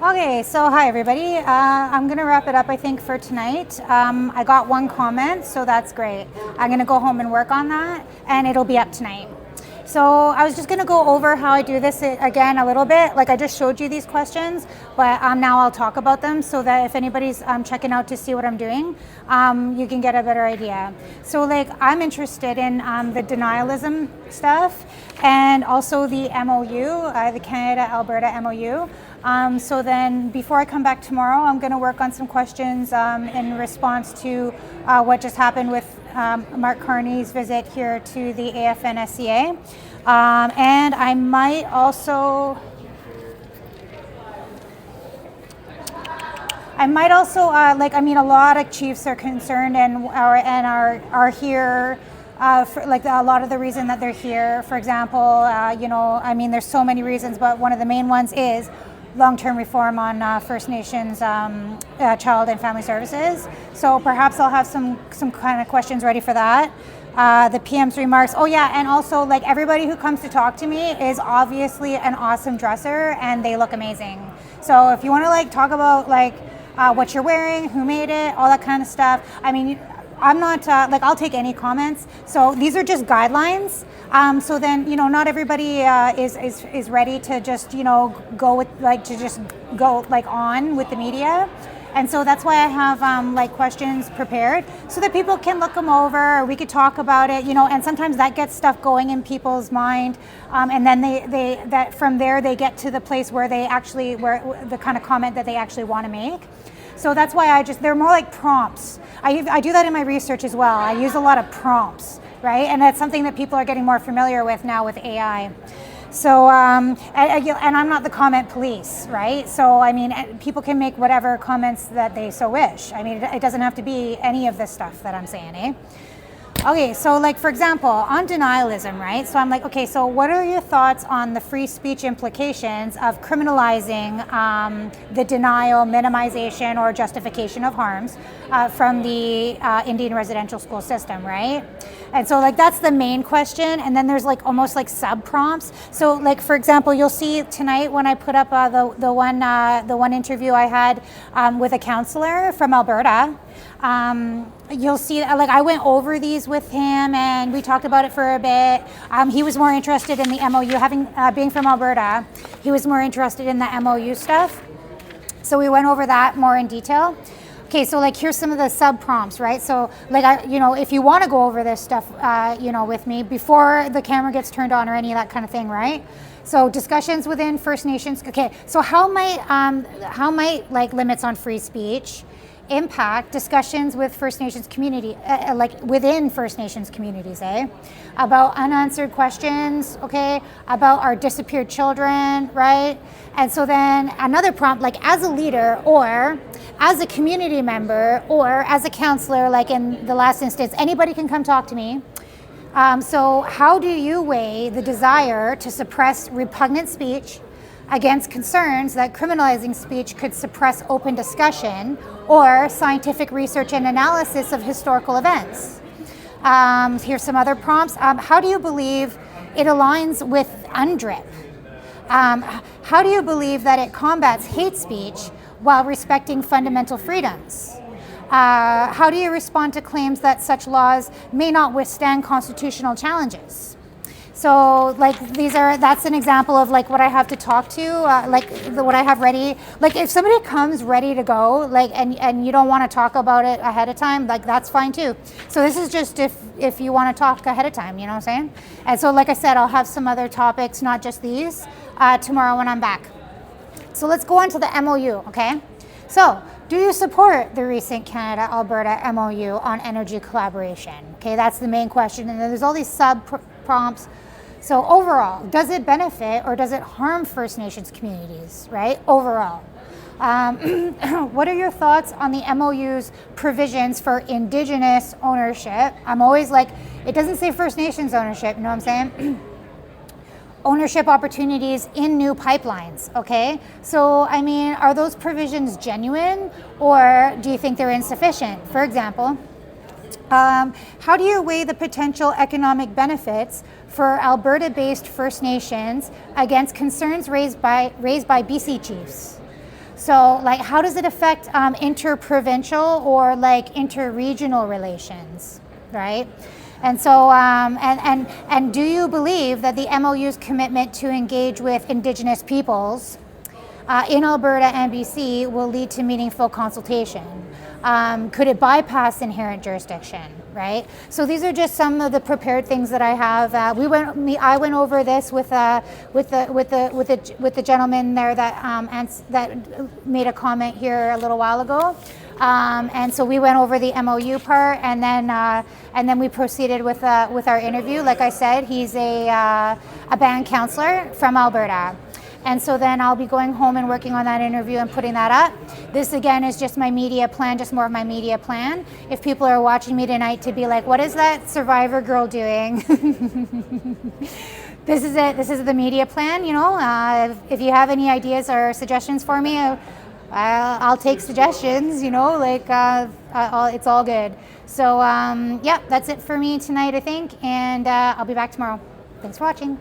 Okay, so hi everybody. I'm gonna wrap it up, I think, for tonight. I got one comment, so that's great. I'm gonna go home and work on that, and it'll be up tonight. So I was just gonna go over how I do this again a little bit. Like I just showed you these questions, but now I'll talk about them so that if anybody's checking out to see what I'm doing, you can get a better idea. So like I'm interested in the denialism stuff and also the MOU, the Canada-Alberta MOU. So then before I come back tomorrow, I'm going to work on some questions in response to what just happened with Mark Carney's visit here to the AFN SCA. And I might also a lot of chiefs are concerned and are here for like a lot of the reason that they're here. For example, there's so many reasons, but one of the main ones is long-term reform on First Nations child and family services. So perhaps I'll have some kind of questions ready for that. The PM's remarks. Oh yeah, and also like everybody who comes to talk to me is obviously an awesome dresser and they look amazing. So if you want to like talk about like what you're wearing, who made it, all that kind of stuff. I mean, I'm not I'll take any comments. So these are just guidelines. So then not everybody is ready to just go with on with the media. And so that's why I have questions prepared so that people can look them over, or we could talk about it, and sometimes that gets stuff going in people's mind. And then that from there they get to the place where where the kind of comment that they actually want to make. So that's why they're more like prompts. I do that in my research as well. I use a lot of prompts, right? And that's something that people are getting more familiar with now with AI. So, and I'm not the comment police, right? So, I mean, people can make whatever comments that they so wish. I mean, it doesn't have to be any of this stuff that I'm saying, eh? Okay, so like for example, on denialism, right? So I'm like, okay, so what are your thoughts on the free speech implications of criminalizing the denial, minimization, or justification of harms from the Indian residential school system, right? And so like that's the main question, and then there's like almost like sub prompts. So like for example, you'll see tonight when I put up the one interview I had with a councillor from Alberta. You'll see like I went over these with him and we talked about it for a bit. He was more interested in the MOU, being from Alberta. He was more interested in the MOU stuff. So we went over that more in detail. Okay, so like here's some of the sub prompts, right? So like if you want to go over this stuff, with me before the camera gets turned on or any of that kind of thing, right? So discussions within First Nations. Okay, so how might like limits on free speech impact discussions with First Nations community, like within First Nations communities, about unanswered questions, okay, about our disappeared children, right? And so then another prompt, like as a leader or as a community member or as a counselor, like in the last instance, anybody can come talk to me. So how do you weigh the desire to suppress repugnant speech against concerns that criminalizing speech could suppress open discussion or scientific research and analysis of historical events? Here's some other prompts. How do you believe it aligns with UNDRIP? How do you believe that it combats hate speech while respecting fundamental freedoms? How do you respond to claims that such laws may not withstand constitutional challenges? So like that's an example of like what I have to talk to, what I have ready. Like if somebody comes ready to go, like and you don't want to talk about it ahead of time, like that's fine too. So this is just if you want to talk ahead of time, you know what I'm saying? And so like I said, I'll have some other topics, not just these, tomorrow when I'm back. So let's go on to the MOU, okay? So do you support the recent Canada-Alberta MOU on energy collaboration? Okay, that's the main question. And then there's all these sub-prompts. So overall, does it benefit or does it harm First Nations communities, right? Overall. What are your thoughts on the MOU's provisions for Indigenous ownership? I'm always like, it doesn't say First Nations ownership, you know what I'm saying? Ownership opportunities in new pipelines, okay? So, I mean, are those provisions genuine or do you think they're insufficient? For example, how do you weigh the potential economic benefits for Alberta-based First Nations against concerns raised by BC chiefs? So like, how does it affect interprovincial or like interregional relations, right? And so, and do you believe that the MOU's commitment to engage with Indigenous peoples in Alberta and BC will lead to meaningful consultation? Could it bypass inherent jurisdiction, right? So these are just some of the prepared things that I have. I went over this with the gentleman there that made a comment here a little while ago. And so we went over the MOU part, and then we proceeded with our interview. Like I said, he's a band councillor from Alberta. And so then I'll be going home and working on that interview and putting that up. This again is just my media plan, just more of my media plan. If people are watching me tonight to be like, what is that Survivor girl doing? This is it. This is the media plan, you know. If you have any ideas or suggestions for me, I'll take suggestions, you know, like it's all good. So yeah, that's it for me tonight, I think. And I'll be back tomorrow. Thanks for watching.